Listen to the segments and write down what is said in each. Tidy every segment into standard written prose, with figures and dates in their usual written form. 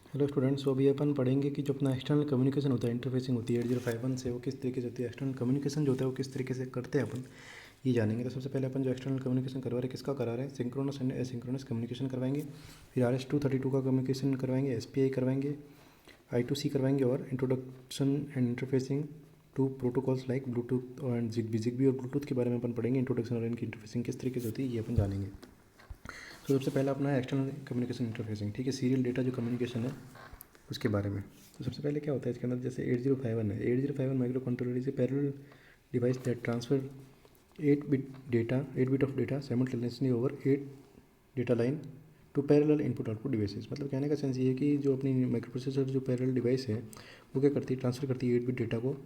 Hello students, तो अभी अपन पढ़ेंगे कि जो अपना एक्सटर्नल कम्युनिकेशन होता है, इंटरफेसिंग होती है 8051 से, वो किस तरीके से होती है। एक्सटर्नल कम्युनिकेशन जो होता है वो किस तरीके से करते हैं अपन, ये जानेंगे। तो सबसे पहले अपन जो एक्सटर्नल कम्युनिकेशन करवा रहे हैं, किसका करा रहे हैं, सिंक्रोनस एंड एसिंक्रोनस कम्युनिकेशन करवाएंगे। फिर RS-232 का कम्युनिकेशन करवाएंगे, SPI करवाएंगे, I2C करवाएंगे, और introduction and interfacing to protocols like Bluetooth and Zigbee और ब्लूटूथ के बारे में अपन पढ़ेंगे। इंट्रोडक्शन और इनकी इंटरफेसिंग किस तरीके से होती है ये अपन जानेंगे। तो सबसे पहला अपना है एक्सटर्नल कम्युनिकेशन इंटरफेसिंग, ठीक है। सीरियल डेटा जो कम्युनिकेशन है उसके बारे में। तो सबसे पहले क्या होता है इसके अंदर, जैसे 8051 है। 8051 micro controller is a parallel device that transfer 8 bit of data simultaneously over 8 data line to parallel input output devices. मतलब कहने का सेंस ये है कि जो अपनी माइक्रो प्रोसेसर जो पैरेलल डिवाइस है वो क्या करती है, ट्रांसफर करती है 8 बिट डेटा को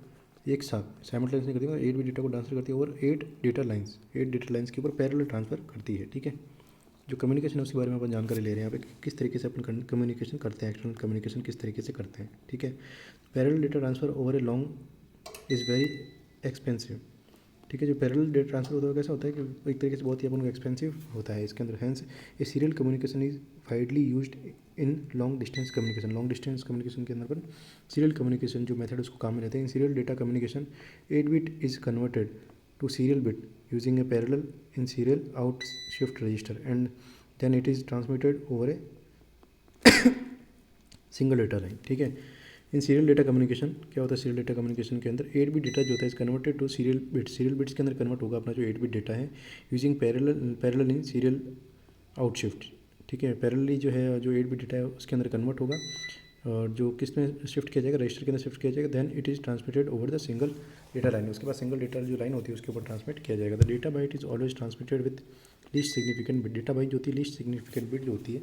एक साथ साइमल्टेनियसली करती है, 8 बिट डेटा को ट्रांसफर करती है ओवर 8 डेटा लाइन्स के ऊपर पैरेलल ट्रांसफर करती है, ठीक है। जो कम्युनिकेशन है उसके बारे में अपन जानकारी ले रहे हैं यहाँ पे, किस तरीके से अपन कम्युनिकेशन करते हैं, एक्सटर्नल कम्युनिकेशन किस तरीके से करते हैं, ठीक है। Parallel data transfer over a long is very expensive, ठीक है। जो पैरेलल डेटा ट्रांसफर होता है कैसा होता है कि एक तरीके से बहुत ही अपन को एक्सपेंसिव होता है इसके अंदर। Hence a serial communication is widely used in long distance communication. Long distance communication के अंदर पर सीरियल कम्युनिकेशन जो मेथड उसको काम में लेते हैं। In serial data communication 8 bit is converted to serial bit using a parallel in serial out shift register, and then it is transmitted over a single data line, ठीक है। इन serial data communication क्या होता है, serial data communication के अंदर 8 bit data जो होता है is converted to serial bits. Serial bits के अंदर कन्वर्ट होगा अपना जो 8 बिट डेटा है using parallel in serial out shift, ठीक है। पैरेलली जो है जो 8 बिट डेटा है उसके अंदर कन्वर्ट होगा और जो किस में शिफ्ट किया जाएगा, रजिस्टर के अंदर शिफ्ट किया जाएगा। Then it is transmitted over the single data line. उसके बाद सिंगल डेटा जो लाइन होती है उसके ऊपर ट्रांसमिट किया जाएगा। The data byte is always transmitted with least significant bit. Data byte जो होती है लीस्ट सिग्निफिकेंट बिट जो होती है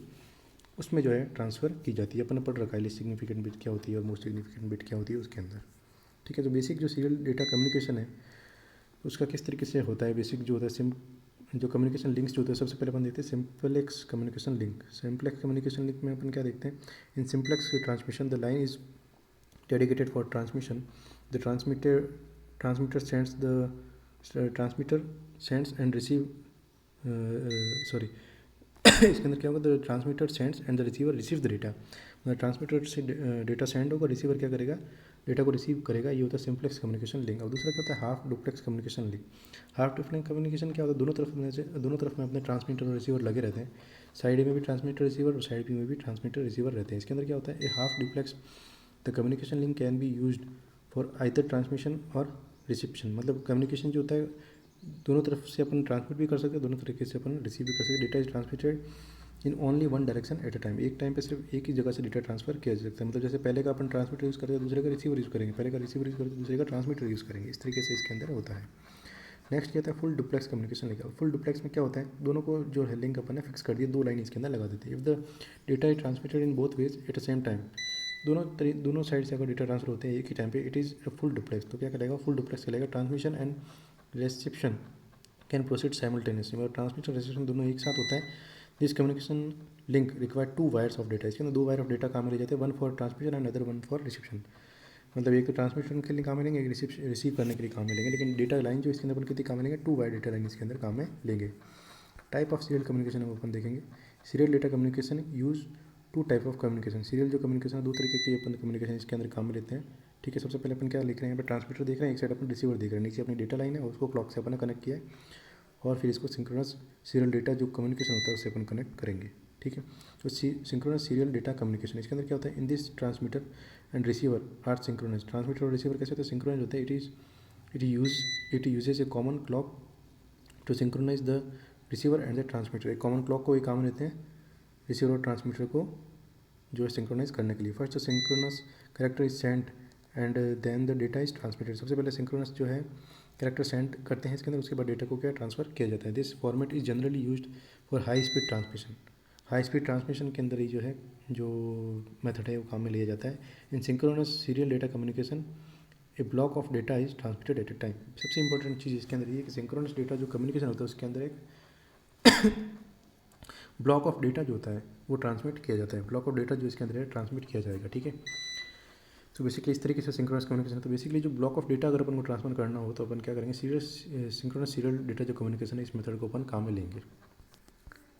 उसमें जो है ट्रांसफ़र की जाती है। अपन ने पढ़ रखा है लीस्ट सिग्निफिकेंट बिट क्या होती है और मोस्ट सिग्निफिकेंट बिट क्या होती है उसके अंदर, ठीक है। तो बेसिक जो सीरियल डेटा कम्युनिकेशन है उसका किस तरीके से होता है, बेसिक जो होता है जो कम्युनिकेशन लिंक्स जो होते हैं, सबसे पहले अपन देखते हैं simplex communication link. Simplex communication link में अपन क्या देखते हैं, in simplex transmission the line is dedicated for transmission. The transmitter sends and receive sorry इसके अंदर क्या होगा, the transmitter sends and the receiver receive the data. मतलब ट्रांसमीटर से डेटा सेंड होगा, रिसीवर क्या करेगा, डेटा को रिसीव करेगा। ये होता है सिंपलेक्स कम्युनिकेशन लिंक। और दूसरा क्या होता है, half duplex communication link. Half duplex communication क्या होता है, दोनों तरफ में अपने ट्रांसमीटर और रिसीवर लगे रहते हैं। साइड में भी ट्रांसमीटर रिसीवर और साइड में भी ट्रांसमीटर रिसीवर रहते हैं। इसके अंदर क्या होता है, a half duplex the communication link can be used for either transmission और रिसिप्शन। मतलब कम्युनिकेशन जो होता है दोनों तरफ से अपन ट्रांसमिट भी कर सकते हैं, दोनों तरीके से अपन रिसीव भी कर सकते हैं। Data is transmitted in only one direction at a time. एक टाइम पे सिर्फ एक ही जगह से डेटा ट्रांसफर किया जा सकता है। मतलब जैसे पहले का अपन ट्रांसमीटर यूज़ करते हैं, दूसरे का रिसीवर यूज़ करेंगे, पहले का रिसीवर यूज़ करते हैं, दूसरे का ट्रांसमीटर यूज़ करेंगे। इस तरीके से इसके अंदर होता है। नेक्स्ट क्या होता है, full duplex communication link. Full duplex में क्या होता है, दोनों को जो है लिंक अपन ने फिक्स कर दिया, दो लाइन इसके अंदर लगा देते हैं। If the data is transmitted in both ways at the same time, दोनों साइड से अगर डेटा ट्रांसफर होते हैं एक ही टाइम पे, इट इज़ फुल डुप्लेक्स। तो क्या करेगा, फुल डुप्लेक्स करेगा। Transmission and reception can proceed simultaneously. मतलब ट्रांसमिशन रिसेप्शन दोनों एक साथ होता है। This communication link require 2 wires of data. इसके अंदर 2 वायर ऑफ डेटा काम में ले जाते हैं, one for transmission and other one for reception. मतलब एक तो ट्रांसमिशन के लिए काम में लेंगे, एक रिसीव करने के लिए काम में लेंगे। लेकिन डेटा लाइन जो इसके अंदर कितनी काम में लेंगे, 2 वायर डेटा लाइन इसके अंदर काम में लेंगे। टाइप ऑफ सीरियल कम्युनिकेशन हम अपन देखेंगे। Serial data communication use 2 type of communication. Serial जो कम्युनिकेशन 2 तरीके की अपन कम्युनिकेशन इसके अंदर काम में लेते हैं, ठीक है। सबसे पहले अपन क्या लिख रहे हैं, यहाँ पर ट्रांसमीटर देख रहे हैं, एक साइड अपन रिसीवर देख रहे हैं, नीचे अपनी डेटा लाइन है उसको क्लॉक से अपन ने कनेक्ट किया है, और फिर इसको सिंक्रोनस सीरियल डेटा जो कम्युनिकेशन होता है उससे अपन कनेक्ट करेंगे, ठीक है। तो सिंक्रोनस सीरियल डेटा कम्युनिकेशन इसके अंदर क्या होता है, in this transmitter and receiver are synchronous. Transmitter और रिसीवर कैसे होता है, सिंक्रोनस होता है। It uses a common clock to synchronise the receiver and the transmitter. एक कॉमन क्लॉक को एक काम लेते हैं रिसीवर और ट्रांसमीटर को जो है सिंक्रोनाइज करने के लिए। First the synchronous character is sent and then the data is transmitted. सबसे पहले सिंक्रोनस जो है कैरेक्टर सेंड करते हैं इसके अंदर, उसके बाद डेटा को क्या ट्रांसफर किया जाता है। This format is generally used for high speed transmission. High speed transmission के अंदर ही जो है जो मेथड है वो काम में लिया जाता है। In synchronous serial data communication a block of data is transmitted at a time. सबसे इंपॉर्टेंट चीज़ इसके अंदर ये कि सिंक्रोनस डेटा जो कम्युनिकेशन होता है उसके अंदर एक ब्लॉक ऑफ डेटा जो होता है वो ट्रांसमिट किया जाता है। ब्लॉक ऑफ डेटा जो इसके अंदर है ट्रांसमिट किया जाएगा, ठीक है। तो बेसिकली इस तरीके से सिंक्रोनस कम्युनिकेशन। तो बेसिकली जो ब्लॉक ऑफ डेटा अगर अपन को ट्रांसफर करना हो तो अपन क्या करेंगे, सिंक्रोनस सीरियल डेटा जो कम्युनिकेशन है इस मेथड को अपन काम में लेंगे,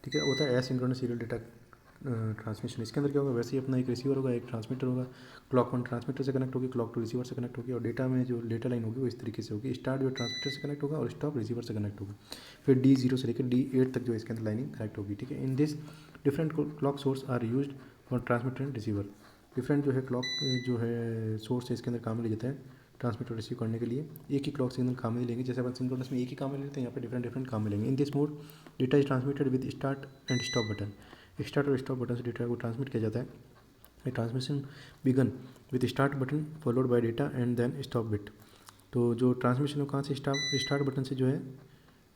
ठीक है। होता है एसिंक्रोनस सीरियल डेटा ट्रांसमिशन। इसके अंदर क्या होगा, वैसे ही अपना एक रिसीवर होगा, एक ट्रांसमीटर होगा, क्लॉक 1 ट्रांसमीटर से कनेक्ट होगी, क्लॉक 2 रिसीवर से कनेक्ट होगी, और डेटा में जो डेटा लाइन होगी वो इस तरीके से होगी, स्टार्ट जो ट्रांसमीटर से कनेक्ट होगा और स्टॉप रिसीवर से कनेक्ट होगा। फिर D0 से लेकर D8 तक जो इसके अंदर लाइनिंग कनेक्ट होगी, ठीक है। In this different clock source are used for transmitter and receiver. Different जो है क्लॉक जो है सोर्स है इसके अंदर काम में ले जाता है ट्रांसमीटर रिसीव करने के लिए। एक ही क्लॉक सिग्नल काम में लेंगे, जैसे अपन सिंक्रोनस में एक ही काम में लेते हैं, यहाँ पे डिफरेंट डिफरेंट काम में लेंगे। In this mode data is transmitted with start and stop button. Start और स्टॉप बटन से डेटा को ट्रांसमिट किया जाता है। Transmission begin with start button followed by data and then stop bit. तो जो ट्रांसमिशन है कहाँ से स्टार्ट बटन से जो है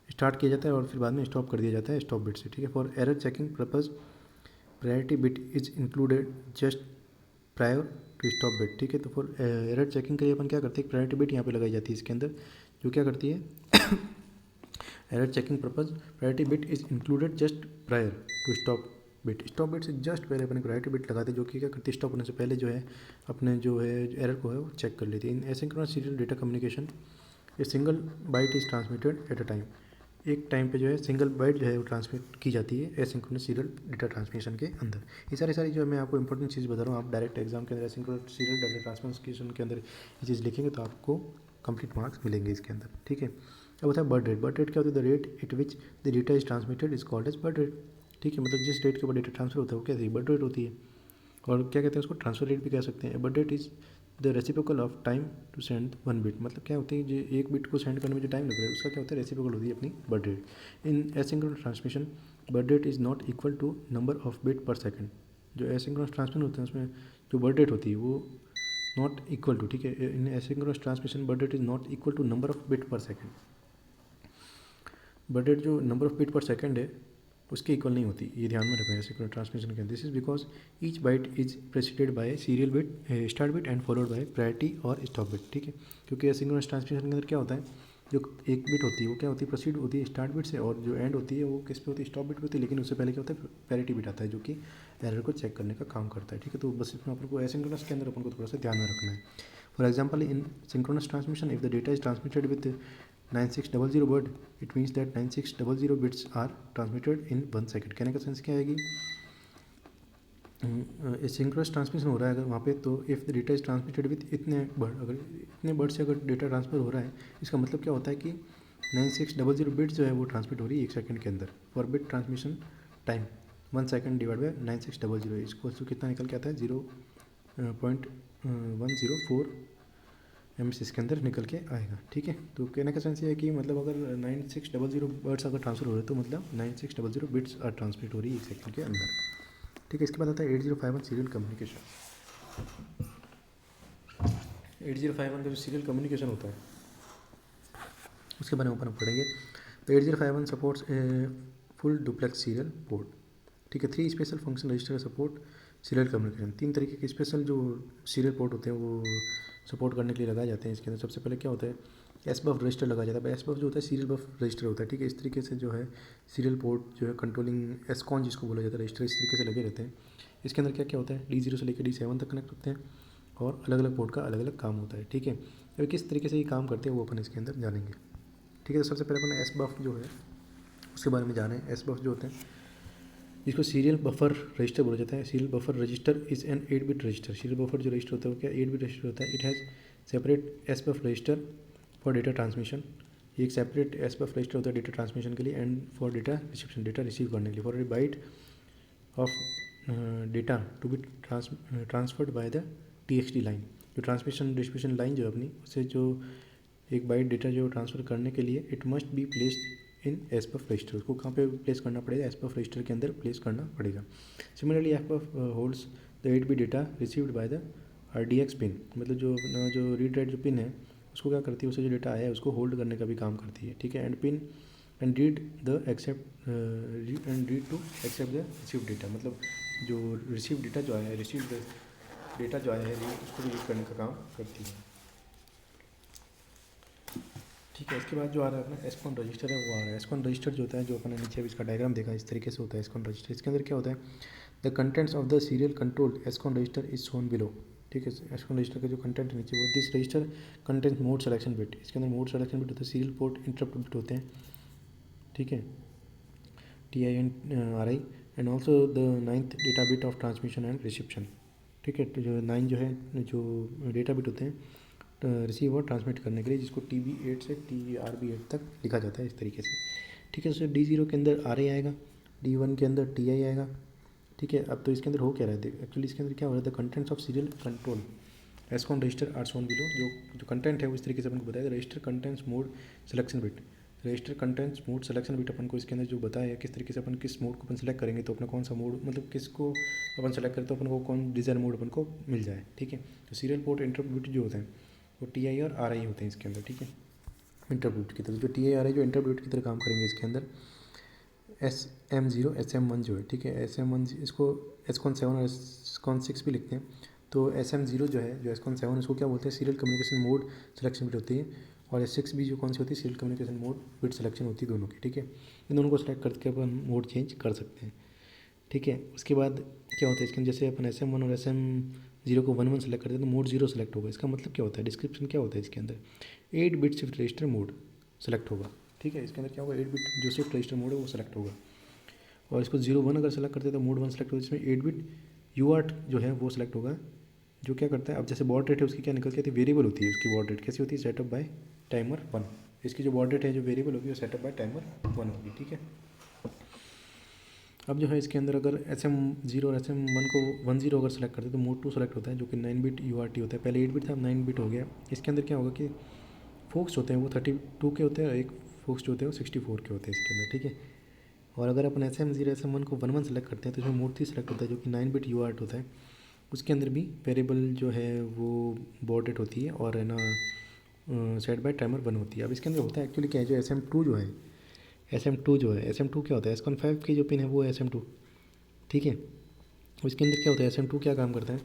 स्टार्ट किया जाता है और फिर बाद में स्टॉप कर दिया जाता है स्टॉप बिट से, ठीक है। For error checking purpose priority bit is included just prior to stop bit, ठीक है। तो फॉर एरर चेकिंग के लिए अपन क्या करते हैं, प्रायोरिटी बिट यहाँ पे लगाई जाती है इसके अंदर, जो क्या करती है error checking purpose priority bit is included just prior to stop bit. Stop bit से जस्ट पहले अपने प्रायोरिटी बिट लगाते, जो कि क्या करती है, स्टॉप होने से पहले जो है अपने जो है एरर को है वो चेक कर लेती है। In asynchronous serial data communication a single byte is transmitted at a time. एक टाइम पे जो है सिंगल बाइट जो है वो ट्रांसमिट की जाती है एसिंक्रोनस सीरियल डेटा ट्रांसमिशन के अंदर। ये सारी जो मैं आपको इंपॉर्टेंट चीज़ बता रहा हूँ, आप डायरेक्ट एग्जाम के अंदर एसिंक्रोनस सीरियल डेटा ट्रांसमिशन के अंदर ये चीज़ लिखेंगे तो आपको कंप्लीट मार्क्स मिलेंगे इसके अंदर, ठीक है। अब होता है बर्थ रेट। बर्थ रेट क्या होता है, the rate at which the data is transmitted is called as birth rate, ठीक है। मतलब जिस रेट के ऊपर डेटा ट्रांसफर होता है वो क्या बर्थ रेट होती है। और क्या कहते हैं उसको, ट्रांसफर रेट भी कह सकते हैं। Birth rate is the reciprocal of time to send 1 bit. मतलब क्या होती है, जो एक बिट को सेंड करने में जो टाइम लग रहा है उसका क्या होता है, रेसिप्रोकल होती है अपनी birth rate. In asynchronous transmission birth rate is not equal to number of bit per second. जो एसिंक्रोनस ट्रांसमिशन होते हैं उसमें जो बर्थ रेट होती है वो नॉट इक्वल टू, ठीक है। In asynchronous transmission birth rate is not equal to number of bit per second. Baud rate जो number of bit per second है उसके इक्वल नहीं होती, ये ध्यान में रखना है एसिंक्रोनस ट्रांसमिशन के अंदर। This is because each byte is preceded by serial bit start bit and followed by priority और स्टॉप बिट, ठीक है। क्योंकि एसिंक्रोनस ट्रांसमिशन के अंदर क्या होता है, जो एक बिट होती है वो क्या होती है, प्रोसीड होती है स्टार्ट बिट से, और जो एंड होती है वो किस पे होती है, स्टॉप बिट पे होती है। लेकिन उससे पहले क्या होता है, पैरिटी बिट आता है जो कि एरर को चेक करने का काम करता है, ठीक है। तो बस इसमें अपन को एसिंक्रोनस के अंदर अपन को थोड़ा सा ध्यान में रखना है। For example in synchronous transmission if the data is transmitted with 9600 word, it means that 9600 bits are transmitted in 1 second. कहने का सेंस क्या आएगी, सिंक्रोनस ट्रांसमिशन हो रहा है अगर वहाँ पे, तो if the data is transmitted with इतने वर्ड, अगर इतने वर्ड से अगर डेटा ट्रांसफर हो रहा है, इसका मतलब क्या होता है कि 9600 बिट्स जो है वो ट्रांसमिट हो रही है 1 सेकंड के अंदर। For bit transmission time 1 second divide by 9600, इसको कितना निकल के आता है, 0.104 एम्स इसके अंदर निकल के आएगा, ठीक है। तो कहने का सेंस ये है कि मतलब अगर 9600 वर्ड्स अगर ट्रांसफर हो रहे हैं तो मतलब 9600 बिट्स आर ट्रांसमिट हो रही है 1 सेकंड के अंदर, ठीक है। इसके बाद आता है 8051 सीरियल कम्युनिकेशन। 8051 का जो सीरियल कम्युनिकेशन होता है उसके बारे में अपन पढ़ेंगे। तो 8051 supports full duplex serial port, ठीक है। 3 special function register support serial communication. 3 तरीके के स्पेशल जो सीरियल पोर्ट होते हैं वो सपोर्ट करने के लिए लगाए जाते हैं इसके अंदर। सबसे पहले क्या होता है, एस बफ रजिस्टर लगाया जाता है। एस बफ जो होता है सीरियल बफ रजिस्टर होता है, ठीक है। इस तरीके से जो है सीरियल पोर्ट जो है कंट्रोलिंग एसकॉन जिसको बोला जाता है रजिस्टर, इस तरीके से लगे रहते हैं। इसके अंदर क्या क्या होता है, D0 से लेकर D7 तक कनेक्ट होते हैं और अलग अलग पोर्ट का अलग अलग काम होता है, ठीक है। तो किस तरीके से ये काम करते हैं वो अपन इसके अंदर जानेंगे, ठीक है। तो सबसे पहले अपन एस बफ जो है उसके बारे में जाने। एस बफ जो होते हैं जिसको सीरियल बफर रजिस्टर बोला जाता है। Serial buffer register is an 8 bit register. Serial buffer जो रजिस्टर होता है वो क्या 8 बिट रजिस्टर होता है। It has separate S buf register for data transmission. ये एक सेपरेट एस बफ रजिस्टर होता है डेटा ट्रांसमिशन के लिए and for data reception, data receive करने के लिए। For a byte of data to be transferred by the TXT line. जो ट्रांसमिशन डिस्ट्रीब्यूशन लाइन जो है अपनी, उससे जो एक बाइट डेटा जो ट्रांसफ़र करने के लिए it must be placed in S buf register. उसको कहाँ पे प्लेस करना पड़ेगा, एस बफ रजिस्टर के अंदर प्लेस करना पड़ेगा। Similarly S buf holds the 8 bit data received by the RDX pin. मतलब जो रीड राइट जो पिन है उसको क्या करती है, उससे जो डेटा आया है उसको होल्ड करने का भी काम करती है, ठीक है। And pin and read the accept and read to accept the receive data. मतलब जो रिसीव डेटा जो आया है, रिसीव डेटा जो आया है उसको भी रीड करने का काम करती है, ठीक है। इसके बाद जो आ रहा है अपना एसकॉन रजिस्टर है वो आ रहा है। एसकॉन रजिस्टर जो होता है, जो अपने नीचे इसका डायग्राम देखा इस तरीके से होता है एसकॉन रजिस्टर। इसके अंदर क्या होता है, the contents of the serial control SCON register is shown below, ठीक है। एसकॉन रजिस्टर का जो कंटेंट नीचे वो this register content mode selection bit. इसके अंदर मोड सेलेक्शन बिट होता है, सीरियल पोर्ट इंटरप्ट बिट होते हैं, ठीक है, TINRI and also the 9th data bit of transmission and reception. ठीक है, तो जो 9 जो है जो डेटा बिट होते हैं रिसीव और ट्रांसमिट करने के लिए, जिसको TB8 से TRB8 तक लिखा जाता है इस तरीके से। ठीक है, तो D0 के अंदर RA आएगा, D1 के अंदर TI आएगा। ठीक है, अब तो इसके अंदर हो क्या रहा है, एक्चुअली इसके अंदर क्या हो रहा है, the contents of serial control SCON register are shown below. जो कंटेंट है वो इस तरीके से अपन को बताया, register contents mode selection bit. Register contents mode selection bit अपन को इसके अंदर जो बताया किस तरीके से अपन किस मोड को अपन सेलेक्ट करेंगे तो अपना कौन सा मोड, मतलब किसको अपन सेलेक्ट करें तो अपन को कौन डिज़ायर मोड अपन को मिल जाए। ठीक है, तो सीरियल पोर्ट इंटरप्ट बिट जो होते हैं वो TI और RI होते हैं इसके अंदर। ठीक है, इंटरप्ट की तरह जो TI RI जो इंटरप्ट की तरह काम करेंगे इसके अंदर। SM0 SM1 जो है, ठीक है, SM1 इसको एसकॉन 7 और एसकॉन 6 भी लिखते हैं। तो SM0 जो है, जो एसकॉन 7 उसको क्या बोलते हैं, serial communication mode selection bit होती है। और S6 भी जो कौन सी होती है, serial communication mode bit selection होती है दोनों की। ठीक है, इन दोनों को सेलेक्ट करके अपन मोड चेंज कर सकते हैं। ठीक है, उसके बाद क्या होता है इसके अंदर, जैसे अपन SM1 और SM0 को 1 1 सेलेक्ट करते हैं तो मोड 0 सेलेक्ट होगा। इसका मतलब क्या होता है, डिस्क्रिप्शन क्या होता है इसके अंदर, 8 bit shift register mode select होगा। ठीक है, इसके अंदर क्या होगा, 8 बिट जो शिफ्ट रजिस्टर मोड है वो सेलेक्ट होगा। और इसको 0 1 अगर सेलेक्ट करते हैं तो मोड 1 सेलेक्ट होगा, जिसमें 8 बिट UART जो है वो सेलेक्ट होगा। जो क्या करता है, अब जैसे बॉड रेट है उसकी क्या निकल के आती है, वेरिएबल होती है उसकी बॉड रेट। कैसी होती है, सेटअप बाय टाइमर 1। इसकी जो बॉड रेट है जो वेरिएबल होगी वो सेटअप बाय टाइमर 1 होगी। ठीक है, अब जो है इसके अंदर अगर SM0 और SM1 को 10 अगर सेलेक्ट करते हैं तो मोड 2 सेलेक्ट होता है, जो कि 9 बिट UART होता है। पहले 8 बिट था, अब 9 बिट हो गया। इसके अंदर क्या होगा कि फोक्स होते हैं वो 32 के होते हैं और एक फोक्स जो होते हैं वो 64 के होते हैं इसके अंदर। ठीक है, और अगर अपन SM0 SM1 को 1 1 सेलेक्ट करते हैं तो इसमें मोड 3 सेलेक्ट होता है, जो कि 9 बिट UART होता है। उसके अंदर भी वेरिएबल जो है वो बॉड रेट होती है और है ना सेट बाय टाइमर 1 होती है। अब इसके अंदर होता है एक्चुअली क्या है, जो SM2 जो है, SM2 जो है, SM2 क्या होता है, एसकॉन 5 की जो पिन है वो है SM2। ठीक है, उसके अंदर क्या होता है, SM2 क्या काम करता है,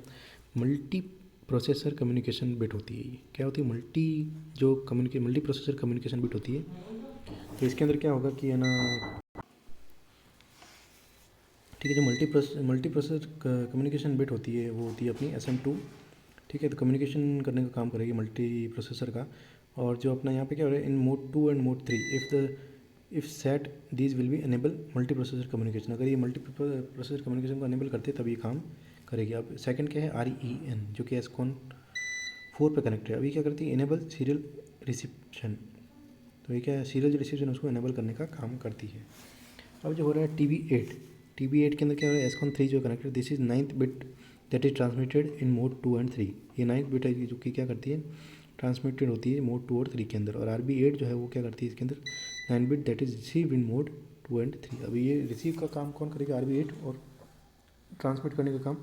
मल्टी प्रोसेसर कम्युनिकेशन बिट होती है। ये क्या होती है, मल्टी प्रोसेसर कम्युनिकेशन बिट होती है। तो इसके अंदर क्या होगा कि है ना, ठीक है, जो मल्टी प्रोसेसर कम्युनिकेशन बिट होती है वो होती है अपनी SM2। ठीक है, तो कम्युनिकेशन करने का काम करेगी मल्टी प्रोसेसर का। और जो अपना यहाँ पे क्या हो रहा है, in mode 2 and mode 3 if set these will be enable multi processor communication. अगर ये मल्टी प्रोसेसर कम्युनिकेशन को एनेबल करते तब ये काम करेगी। अब सेकंड क्या है, REN, जो कि एसकॉन 4 पे कनेक्ट है। अभी क्या करती है, इनेबल सीरियल रिसिप्शन। तो ये क्या है, सीरियल जो रिसिप्शन उसको एनेबल करने का काम करती है। अब जो हो रहा है TB8 के अंदर क्या हो रहा है, एसकॉन 3 जो connected, this is 9th bit that is transmitted in mode 2 and 3। ये 9th बिट है जो कि क्या करती है, ट्रांसमिटेड होती है मोड 2 और 3 के अंदर। और RB8 जो है वो क्या करती है इसके अंदर, 9 bit that is receive in mode 2 and 3। अभी ये रिसीव का काम कौन करेगा, RB8, और ट्रांसमिट करने का काम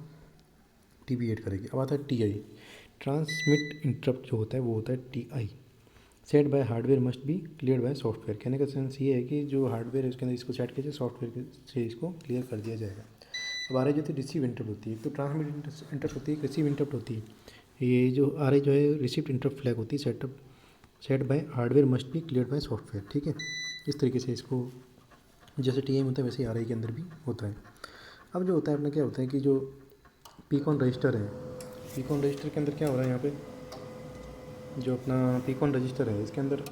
TB8 करेगी। अब आता है TI, ट्रांसमिट इंटरप्ट जो होता है वो होता है TI। Set by hardware must be clear by software. कहने का सेंस ये है कि जो हार्डवेयर है उसके अंदर इसको सेट कीजिए, सॉफ्टवेयर से इसको क्लियर कर दिया जाएगा। अब RI जो थी रिसीव इंटरप्ट होती है, तो ट्रांसमिट इंटरप्ट होती है, रिसीव इंटरप्ट होती है। ये जो RI जो है रिसीव इंटरप्ट फ्लैग होती है, set by hardware must be clear by software. ठीक है, इस तरीके से इसको जैसे TI में होता है वैसे RI के अंदर भी होता है। अब जो होता है अपना क्या होता है कि जो पीकॉन रजिस्टर है, पीकॉन रजिस्टर के अंदर क्या हो रहा है, यहाँ पे जो अपना पीकॉन रजिस्टर है इसके अंदर